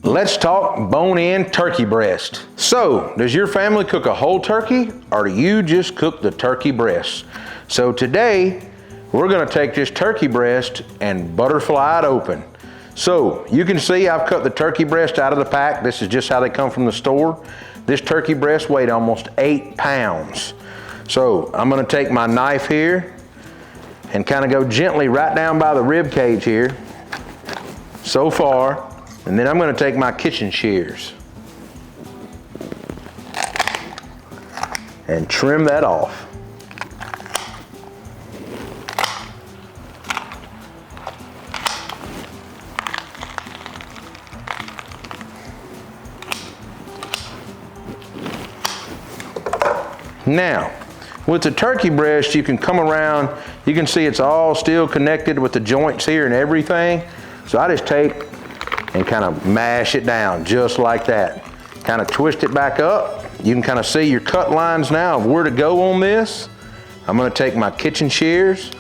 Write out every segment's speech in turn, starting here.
Let's talk bone-in turkey breast. So, does your family cook a whole turkey, or do you just cook the turkey breast? So today, we're gonna take this turkey breast and butterfly it open. So, you can see I've cut the turkey breast out of the pack. This is just how they come from the store. This turkey breast weighed almost 8 pounds. So, I'm gonna take my knife here and kind of go gently right down by the rib cage here, so far. And then I'm going to take my kitchen shears and trim that off. Now, with the turkey breast, you can come around, you can see it's all still connected with the joints here and everything. So I just take and kind of mash it down just like that. Kind of twist it back up. You can kind of see your cut lines now of where to go on this. I'm gonna take my kitchen shears.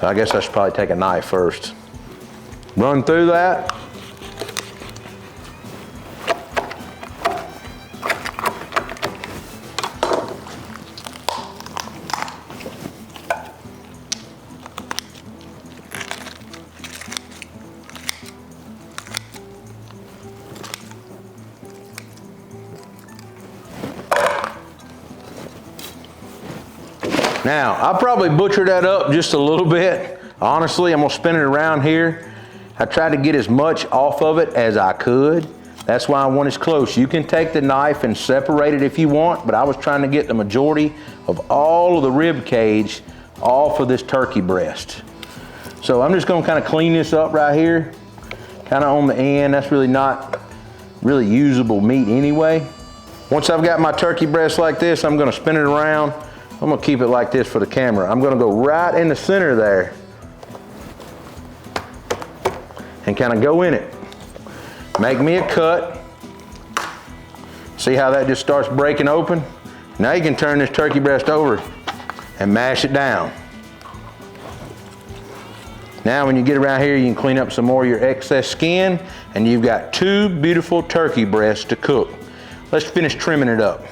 I guess I should probably take a knife first. Run through that. Now, I probably butchered that up just a little bit. Honestly, I'm gonna spin it around here. I tried to get as much off of it as I could. That's why I want it close. You can take the knife and separate it if you want, but I was trying to get the majority of all of the rib cage off of this turkey breast. So I'm just gonna kind of clean this up right here, kind of on the end. That's really not really usable meat anyway. Once I've got my turkey breast like this, I'm gonna spin it around. I'm gonna keep it like this for the camera. I'm gonna go right in the center there and kind of go in it. Make me a cut. See how that just starts breaking open? Now you can turn this turkey breast over and mash it down. Now when you get around here, you can clean up some more of your excess skin, and you've got 2 beautiful turkey breasts to cook. Let's finish trimming it up.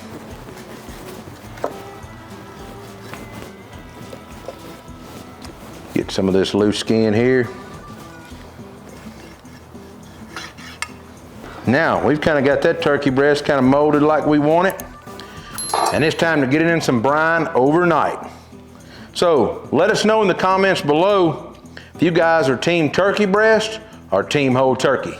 Get some of this loose skin here. Now, we've kind of got that turkey breast kind of molded like we want it. And it's time to get it in some brine overnight. So, let us know in the comments below if you guys are team turkey breast or team whole turkey.